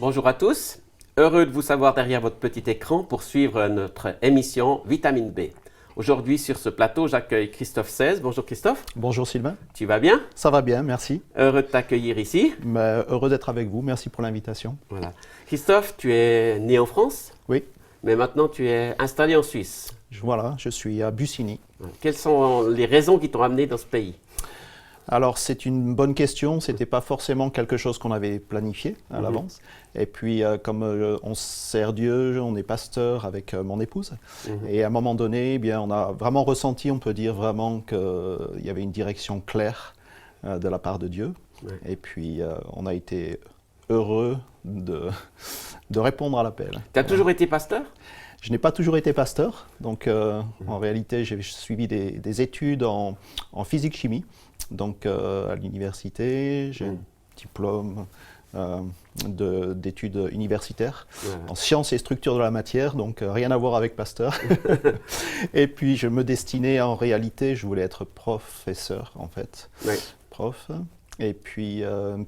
Bonjour à tous, heureux de vous savoir derrière votre petit écran pour suivre notre émission Vitamine B. Aujourd'hui sur ce plateau, j'accueille Christophe Seize. Bonjour Christophe. Bonjour Sylvain. Tu vas bien? Ça va bien, merci. Heureux de t'accueillir ici. Heureux d'être avec vous, merci pour l'invitation. Voilà. Christophe, tu es né en France, Oui, mais maintenant tu es installé en Suisse. voilà, je suis à Bussigny. Quelles sont les raisons qui t'ont amené dans ce pays? Alors c'est une bonne question, ce n'était pas forcément quelque chose qu'on avait planifié à l'avance. Et puis comme on sert Dieu, on est pasteur avec mon épouse. Et à un moment donné, eh bien, on a vraiment ressenti, on peut dire vraiment qu'il y avait une direction claire de la part de Dieu. Et puis on a été heureux de répondre à l'appel. Tu as toujours été pasteur? Je n'ai pas toujours été pasteur, donc en réalité j'ai suivi des études en physique-chimie, donc à l'université, j'ai un diplôme d'études universitaires en sciences et structures de la matière, donc rien à voir avec pasteur. Et puis je me destinais en réalité, je voulais être professeur en fait, prof. Et puis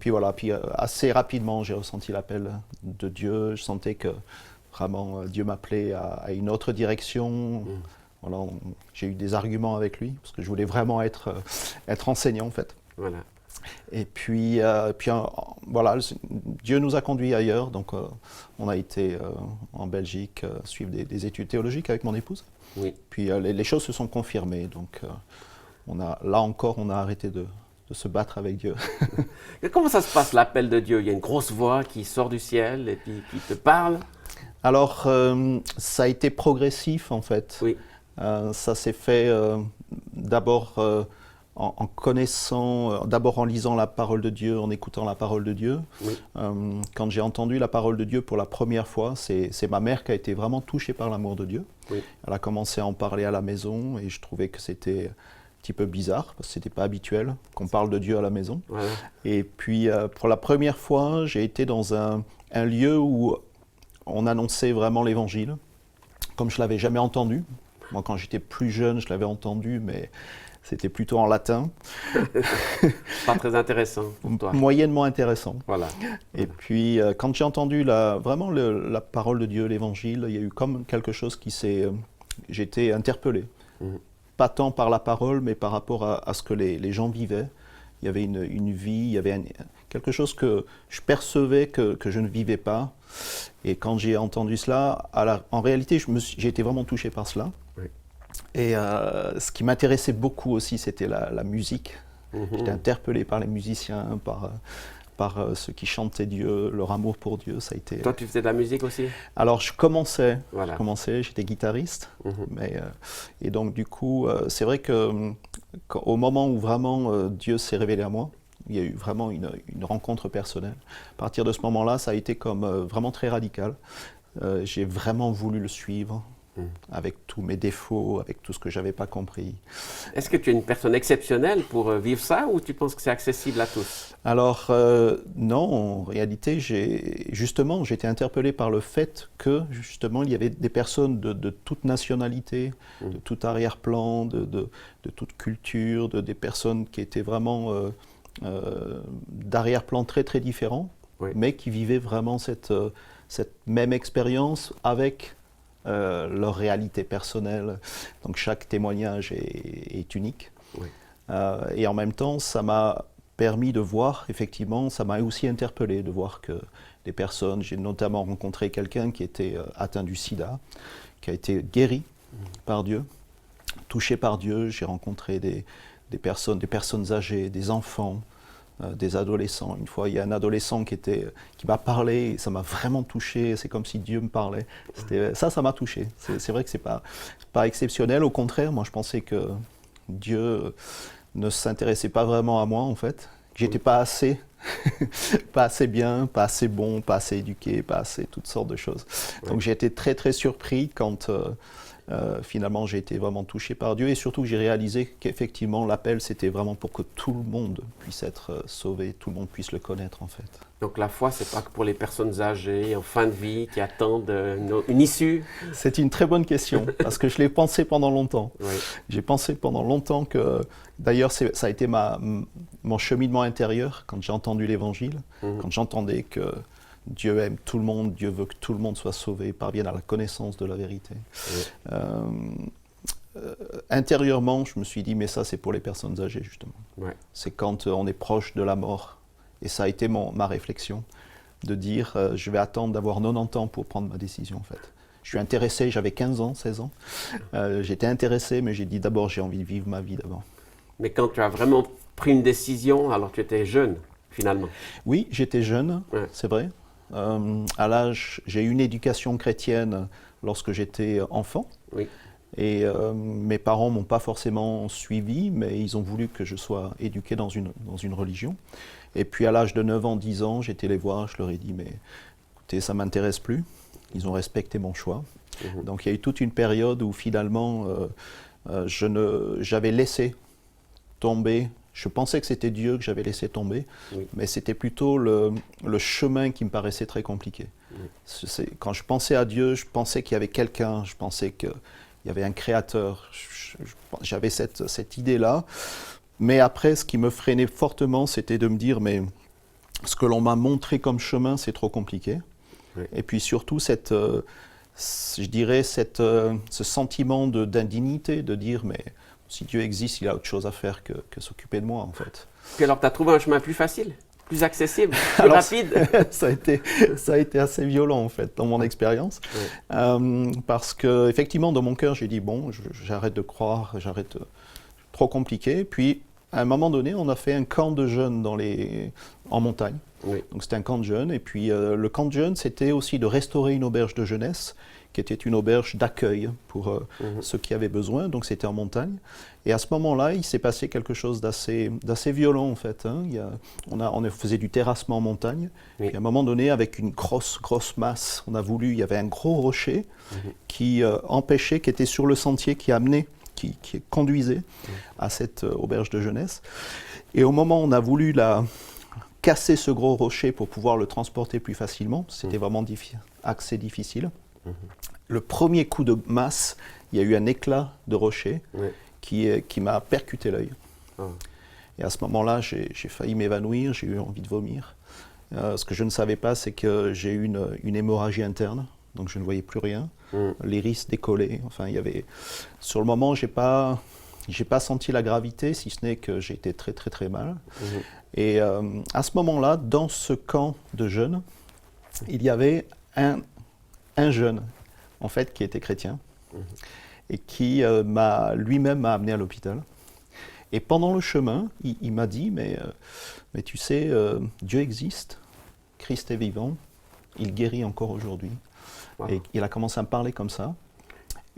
voilà, puis assez rapidement j'ai ressenti l'appel de Dieu, je sentais que vraiment, Dieu m'appelait à une autre direction. Voilà, j'ai eu des arguments avec lui, parce que je voulais vraiment être enseignant, en fait. Voilà. Et puis voilà, Dieu nous a conduits ailleurs. Donc, on a été en Belgique suivre des études théologiques avec mon épouse. Oui. Puis les choses se sont confirmées. Donc, là encore, on a arrêté de se battre avec Dieu. Comment ça se passe, l'appel de Dieu? Il y a une grosse voix qui sort du ciel et puis qui te parle? Alors, ça a été progressif en fait. Oui. Ça s'est fait d'abord en connaissant, d'abord en lisant la parole de Dieu, en écoutant la parole de Dieu. Oui. Quand j'ai entendu la parole de Dieu pour la première fois, c'est ma mère qui a été vraiment touchée par l'amour de Dieu. Oui. Elle a commencé à en parler à la maison et je trouvais que c'était un petit peu bizarre parce que c'était pas habituel qu'on parle de Dieu à la maison. Voilà. Et puis pour la première fois, j'ai été dans un lieu où on annonçait vraiment l'évangile, comme je ne l'avais jamais entendu. Moi, quand j'étais plus jeune, je l'avais entendu, mais c'était plutôt en latin. Pas très intéressant pour toi. Moyennement intéressant. Voilà. Et puis, quand j'ai entendu vraiment la parole de Dieu, l'évangile, il y a eu comme quelque chose qui s'est... j'ai été interpellé. Pas tant par la parole, mais par rapport à ce que les gens vivaient. Il y avait une vie, il y avait quelque chose que je percevais que je ne vivais pas. Et quand j'ai entendu cela, en réalité, j'ai été vraiment touché par cela. Oui. Et ce qui m'intéressait beaucoup aussi, c'était la musique. J'étais interpellé par les musiciens, par ceux qui chantaient Dieu, leur amour pour Dieu. Ça a été... Toi, tu faisais de la musique aussi? Alors, je commençais, Voilà. j'étais guitariste. Et donc, du coup, c'est vrai qu'au moment où vraiment Dieu s'est révélé à moi, il y a eu vraiment une rencontre personnelle. À partir de ce moment-là, ça a été comme vraiment très radical. J'ai vraiment voulu le suivre, avec tous mes défauts, avec tout ce que je n'avais pas compris. Est-ce que tu es une personne exceptionnelle pour vivre ça ou tu penses que c'est accessible à tous? Alors, non, en réalité, j'ai été interpellé par le fait que, justement, il y avait des personnes de toute nationalité, de tout arrière-plan, de toute culture, des personnes qui étaient vraiment d'arrière-plan très, très différents, mais qui vivaient vraiment cette même expérience avec leur réalité personnelle. Donc, chaque témoignage est unique. Oui. Et en même temps, ça m'a permis de voir, effectivement, ça m'a aussi interpellé de voir que des personnes, j'ai notamment rencontré quelqu'un qui était atteint du sida, qui a été guéri par Dieu, touché par Dieu. J'ai rencontré des personnes âgées, des enfants, des adolescents. Une fois, il y a un adolescent qui m'a parlé, et ça m'a vraiment touché, c'est comme si Dieu me parlait. Ça m'a touché. C'est vrai que c'est pas exceptionnel, au contraire, moi je pensais que Dieu ne s'intéressait pas vraiment à moi en fait, que j'étais pas assez, pas assez bien, pas assez bon, pas assez éduqué, pas assez toutes sortes de choses. Donc j'ai été très très surpris quand finalement j'ai été vraiment touché par Dieu et surtout j'ai réalisé qu'effectivement l'appel c'était vraiment pour que tout le monde puisse être sauvé, tout le monde puisse le connaître en fait. Donc la foi, c'est pas que pour les personnes âgées, en fin de vie, qui attendent une issue? C'est une très bonne question, parce que je l'ai pensé pendant longtemps. Oui. J'ai pensé pendant longtemps que, d'ailleurs, ça a été mon cheminement intérieur, quand j'ai entendu l'Évangile, quand j'entendais que Dieu aime tout le monde, Dieu veut que tout le monde soit sauvé, parvienne à la connaissance de la vérité. Oui. Intérieurement, je me suis dit, mais ça c'est pour les personnes âgées justement. Ouais. C'est quand on est proche de la mort. Et ça a été ma réflexion, de dire, je vais attendre d'avoir 90 ans pour prendre ma décision en fait. Je suis intéressé, j'avais 15 ans, 16 ans. J'étais intéressé, mais j'ai dit d'abord, j'ai envie de vivre ma vie d'abord. Mais quand tu as vraiment pris une décision, alors tu étais jeune, finalement. Oui, j'étais jeune, Ouais. c'est vrai. À l'âge, j'ai eu une éducation chrétienne lorsque j'étais enfant. Oui. Et mes parents ne m'ont pas forcément suivi, mais ils ont voulu que je sois éduqué dans une religion. Et puis à l'âge de 9 ans, 10 ans, j'étais les voir, je leur ai dit, mais écoutez, ça ne m'intéresse plus. Ils ont respecté mon choix. Donc il y a eu toute une période où finalement, j'avais laissé tomber. Je pensais que c'était Dieu que j'avais laissé tomber, Oui. mais c'était plutôt le chemin qui me paraissait très compliqué. Oui. Quand je pensais à Dieu, je pensais qu'il y avait quelqu'un, je pensais qu'il y avait un créateur. J'avais cette idée-là. Mais après, ce qui me freinait fortement, c'était de me dire, mais ce que l'on m'a montré comme chemin, c'est trop compliqué. Oui. Et puis surtout, je dirais, ce sentiment d'indignité, de dire, mais si Dieu existe, il a autre chose à faire que s'occuper de moi, en fait. Puis alors, tu as trouvé un chemin plus facile, plus accessible, plus rapide? ça a été assez violent, en fait, dans mon expérience. Oui. Parce qu'effectivement, dans mon cœur, j'ai dit, bon, j'arrête de croire, trop compliqué. Puis, à un moment donné, on a fait un camp de jeunes en montagne. Oui. Donc c'était un camp de jeunes. Et puis le camp de jeunes, c'était aussi de restaurer une auberge de jeunesse, qui était une auberge d'accueil pour ceux qui avaient besoin. Donc c'était en montagne. Et à ce moment-là, il s'est passé quelque chose d'assez violent en fait. Hein. On faisait du terrassement en montagne. Oui. Et à un moment donné, avec une grosse masse, il y avait un gros rocher qui empêchait, qui était sur le sentier, qui conduisait à cette auberge de jeunesse. Et au moment où on a voulu casser ce gros rocher pour pouvoir le transporter plus facilement, c'était vraiment assez difficile. Le premier coup de masse, il y a eu un éclat de rocher qui m'a percuté l'œil. Et à ce moment-là, j'ai failli m'évanouir, j'ai eu envie de vomir. Ce que je ne savais pas, c'est que j'ai eu une hémorragie interne. Donc je ne voyais plus rien, l'iris décollé. Enfin, sur le moment, j'ai pas senti la gravité, si ce n'est que j'ai été très très très mal. Et à ce moment-là, dans ce camp de jeunes, il y avait un jeune, en fait, qui était chrétien et qui lui-même m'a amené à l'hôpital. Et pendant le chemin, il m'a dit, mais tu sais, Dieu existe, Christ est vivant, il guérit encore aujourd'hui. Wow. Et il a commencé à me parler comme ça.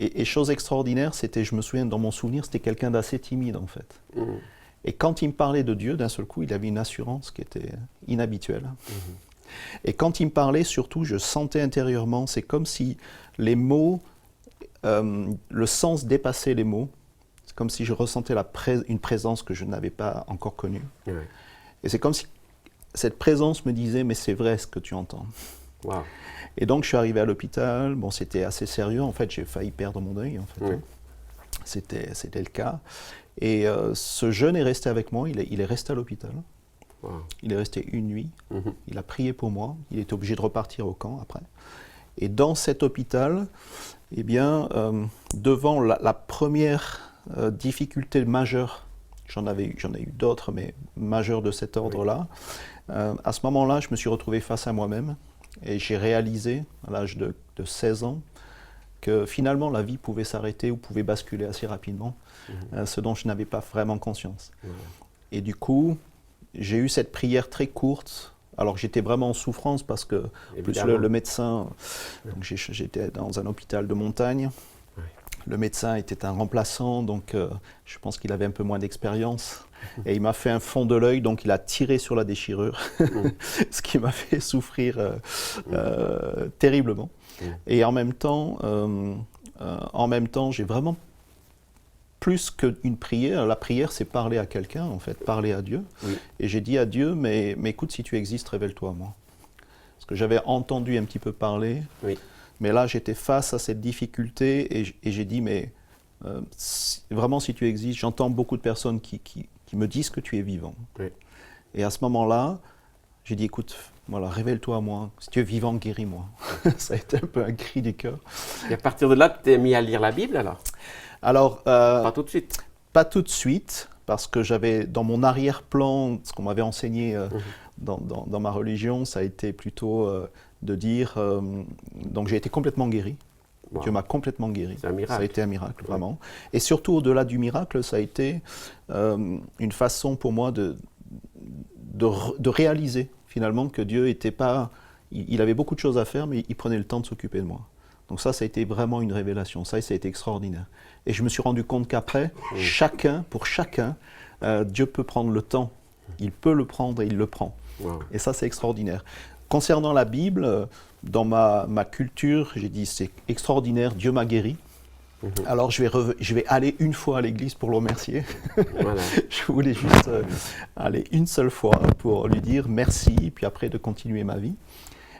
Et chose extraordinaire, je me souviens, dans mon souvenir, c'était quelqu'un d'assez timide en fait. Et quand il me parlait de Dieu, d'un seul coup, il avait une assurance qui était inhabituelle. Et quand il me parlait, surtout, je sentais intérieurement, c'est comme si les mots, le sens dépassait les mots. C'est comme si je ressentais une présence que je n'avais pas encore connue. Et c'est comme si cette présence me disait, mais c'est vrai ce que tu entends. Wow. Et donc je suis arrivé à l'hôpital, bon c'était assez sérieux, en fait j'ai failli perdre mon œil, en fait. C'était le cas. Et ce jeune est resté avec moi, il est resté à l'hôpital. Wow. Il est resté une nuit, il a prié pour moi, il était obligé de repartir au camp après. Et dans cet hôpital, eh bien, devant la première difficulté majeure, j'en ai eu d'autres, mais majeures de cet ordre-là, à ce moment-là, je me suis retrouvé face à moi-même. Et j'ai réalisé, à l'âge de 16 ans, que finalement la vie pouvait s'arrêter ou pouvait basculer assez rapidement, ce dont je n'avais pas vraiment conscience. Et du coup, j'ai eu cette prière très courte, alors que j'étais vraiment en souffrance parce que plus le médecin, donc j'étais dans un hôpital de montagne, le médecin était un remplaçant, donc je pense qu'il avait un peu moins d'expérience. Et il m'a fait un fond de l'œil, donc il a tiré sur la déchirure, ce qui m'a fait souffrir terriblement. Et en même temps, j'ai vraiment plus qu'une prière. La prière, c'est parler à quelqu'un, en fait, parler à Dieu. Et j'ai dit à Dieu, mais écoute, si tu existes, révèle-toi à moi. Parce que j'avais entendu un petit peu parler, mais là, j'étais face à cette difficulté et j'ai dit, mais vraiment, si tu existes, j'entends beaucoup de personnes qui me disent que tu es vivant. Et à ce moment-là, j'ai dit, écoute, voilà, révèle-toi à moi. Si tu es vivant, guéris-moi. Ça a été un peu un cri du cœur. Et à partir de là, tu t'es mis à lire la Bible alors? Alors, Pas tout de suite. pas tout de suite, parce que j'avais dans mon arrière-plan, ce qu'on m'avait enseigné dans ma religion, ça a été plutôt de dire, donc j'ai été complètement guéri. Wow. Dieu m'a complètement guéri. C'est un miracle. Ça a été un miracle, vraiment. Et surtout, au-delà du miracle, ça a été une façon pour moi de réaliser finalement que Dieu était pas... Il avait beaucoup de choses à faire, mais il prenait le temps de s'occuper de moi. Donc ça a été vraiment une révélation. Ça a été extraordinaire. Et je me suis rendu compte qu'après, pour chacun, Dieu peut prendre le temps. Il peut le prendre et il le prend. Wow. Et ça, c'est extraordinaire. Concernant la Bible, dans ma culture, j'ai dit c'est extraordinaire, Dieu m'a guéri. Alors je vais aller une fois à l'église pour le remercier. Voilà. Je voulais juste aller une seule fois pour lui dire merci, puis après de continuer ma vie.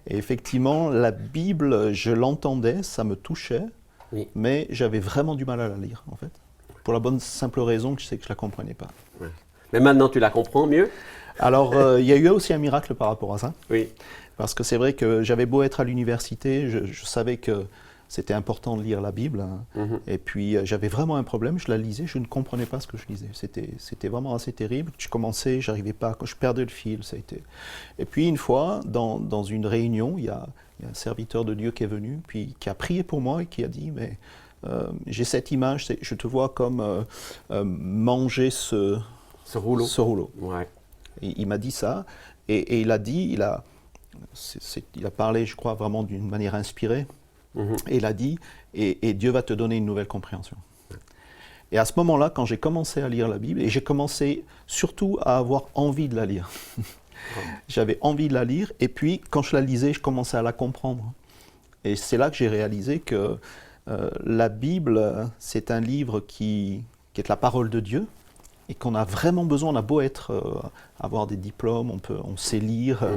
Et effectivement, la Bible, je l'entendais, ça me touchait, Oui. mais j'avais vraiment du mal à la lire, en fait. Pour la bonne simple raison que je sais que je ne la comprenais pas. Ouais. Mais maintenant, tu la comprends mieux? Alors, il y a eu aussi un miracle par rapport à ça. Oui. Parce que c'est vrai que j'avais beau être à l'université, je savais que c'était important de lire la Bible. Et puis, j'avais vraiment un problème, je la lisais, je ne comprenais pas ce que je lisais. C'était vraiment assez terrible. Je commençais, j'arrivais pas, je perdais le fil. Ça a été... Et puis, une fois, dans une réunion, il y a un serviteur de Dieu qui est venu, puis qui a prié pour moi et qui a dit, mais j'ai cette image, je te vois comme manger ce rouleau. Ouais. Et il m'a dit ça, et il a dit, il a parlé, je crois, vraiment d'une manière inspirée. Et il a dit, et Dieu va te donner une nouvelle compréhension. Et à ce moment-là, quand j'ai commencé à lire la Bible, et j'ai commencé surtout à avoir envie de la lire. J'avais envie de la lire, et puis quand je la lisais, je commençais à la comprendre. Et c'est là que j'ai réalisé que la Bible, c'est un livre qui est la parole de Dieu, et qu'on a vraiment besoin. On a beau avoir des diplômes, on sait lire,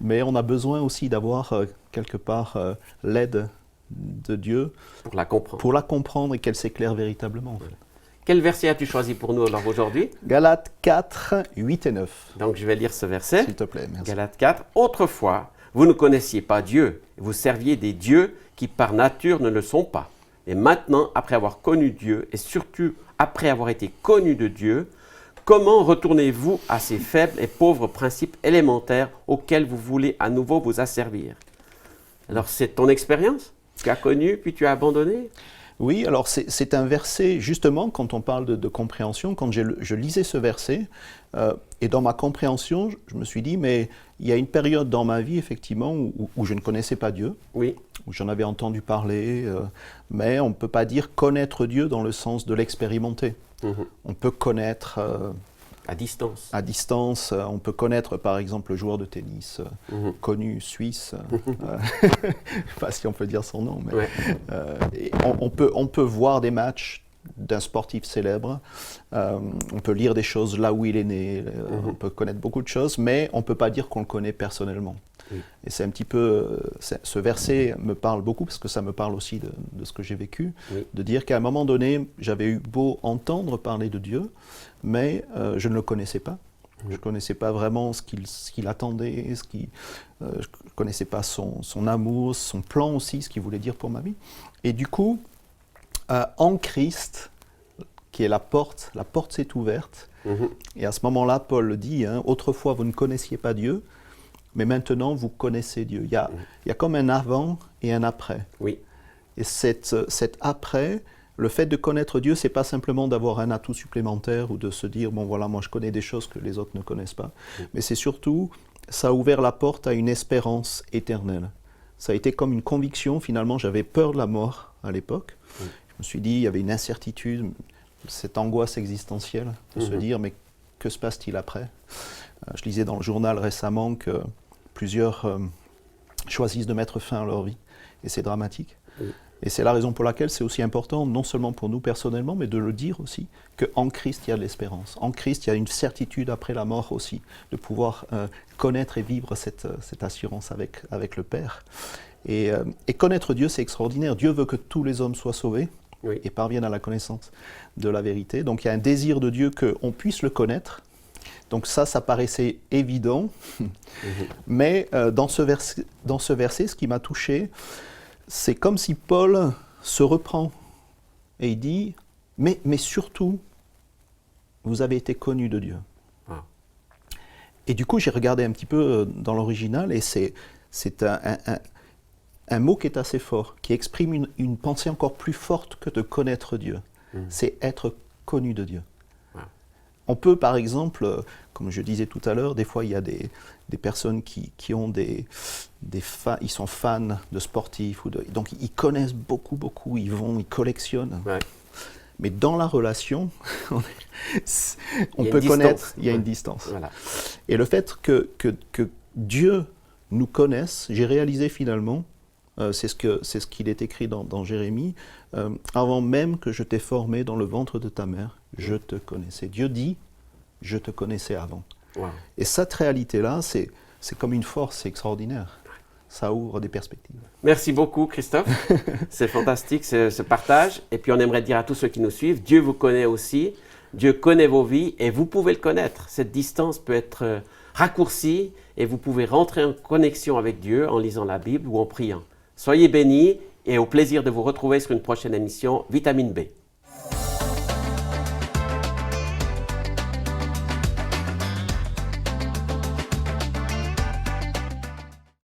mais on a besoin aussi d'avoir quelque part l'aide de Dieu pour la comprendre et qu'elle s'éclaire véritablement. En fait. Quel verset as-tu choisi pour nous alors aujourd'hui? Galates 4, 8 et 9. Donc je vais lire ce verset. S'il te plaît, merci. Galates 4. Autrefois, vous ne connaissiez pas Dieu, vous serviez des dieux qui par nature ne le sont pas. Et maintenant, après avoir connu Dieu, et surtout après avoir été connu de Dieu, comment retournez-vous à ces faibles et pauvres principes élémentaires auxquels vous voulez à nouveau vous asservir? Alors c'est ton expérience? Tu as connu, puis tu as abandonné? Oui, alors c'est un verset, justement, quand on parle de compréhension, quand je lisais ce verset, et dans ma compréhension, je me suis dit, mais il y a une période dans ma vie, effectivement, où je ne connaissais pas Dieu, oui. Où j'en avais entendu parler, mais on ne peut pas dire connaître Dieu dans le sens de l'expérimenter. On peut connaître... à distance. À distance, on peut connaître par exemple le joueur de tennis connu suisse, je ne sais pas si on peut dire son nom, mais et on peut voir des matchs d'un sportif célèbre, on peut lire des choses là où il est né, on peut connaître beaucoup de choses, mais on ne peut pas dire qu'on le connaît personnellement. Et c'est un petit peu, ce verset me parle beaucoup parce que ça me parle aussi de ce que j'ai vécu, de dire qu'à un moment donné, j'avais eu beau entendre parler de Dieu, mais je ne le connaissais pas. Je ne connaissais pas vraiment ce qu'il attendait, je ne connaissais pas son amour, son plan aussi, ce qu'il voulait dire pour ma vie. Et du coup, en Christ, qui est la porte s'est ouverte. Et à ce moment-là, Paul le dit, autrefois vous ne connaissiez pas Dieu, mais maintenant vous connaissez Dieu. Il y a comme un avant et un après. Oui. Et cet après, le fait de connaître Dieu, c'est pas simplement d'avoir un atout supplémentaire ou de se dire, bon voilà, moi je connais des choses que les autres ne connaissent pas, mais c'est surtout, ça a ouvert la porte à une espérance éternelle. Ça a été comme une conviction, finalement, j'avais peur de la mort à l'époque. Je me suis dit, il y avait une incertitude, cette angoisse existentielle, de se dire, mais que se passe-t-il après? Je lisais dans le journal récemment que plusieurs choisissent de mettre fin à leur vie, et c'est dramatique. Et c'est la raison pour laquelle c'est aussi important, non seulement pour nous personnellement, mais de le dire aussi, qu'en Christ, il y a de l'espérance. En Christ, il y a une certitude après la mort aussi, de pouvoir connaître et vivre cette assurance avec le Père. Et connaître Dieu, c'est extraordinaire. Dieu veut que tous les hommes soient sauvés et parviennent à la connaissance de la vérité. Donc il y a un désir de Dieu qu'on puisse le connaître. Donc ça paraissait évident. Mais dans ce verset, ce qui m'a touché, c'est comme si Paul se reprend et il dit, mais surtout, vous avez été connus de Dieu. Ah. Et du coup, j'ai regardé un petit peu dans l'original et c'est un mot qui est assez fort, qui exprime une pensée encore plus forte que de connaître Dieu. C'est être connu de Dieu. On peut, par exemple, comme je disais tout à l'heure, des fois il y a des personnes qui ont ils sont fans de sportifs, donc ils connaissent beaucoup, ils collectionnent. Ouais. Mais dans la relation, on peut connaître, il y a une distance. Voilà. Et le fait que Dieu nous connaisse, j'ai réalisé finalement, c'est ce qu'il est écrit dans Jérémie, avant même que je t'ai formé dans le ventre de ta mère, je te connaissais. Dieu dit, je te connaissais avant. Wow. Et cette réalité-là, c'est comme une force, c'est extraordinaire. Ça ouvre des perspectives. Merci beaucoup, Christophe. C'est fantastique ce partage. Et puis on aimerait dire à tous ceux qui nous suivent, Dieu vous connaît aussi, Dieu connaît vos vies et vous pouvez le connaître. Cette distance peut être raccourcie et vous pouvez rentrer en connexion avec Dieu en lisant la Bible ou en priant. Soyez bénis et au plaisir de vous retrouver sur une prochaine émission Vitamine B.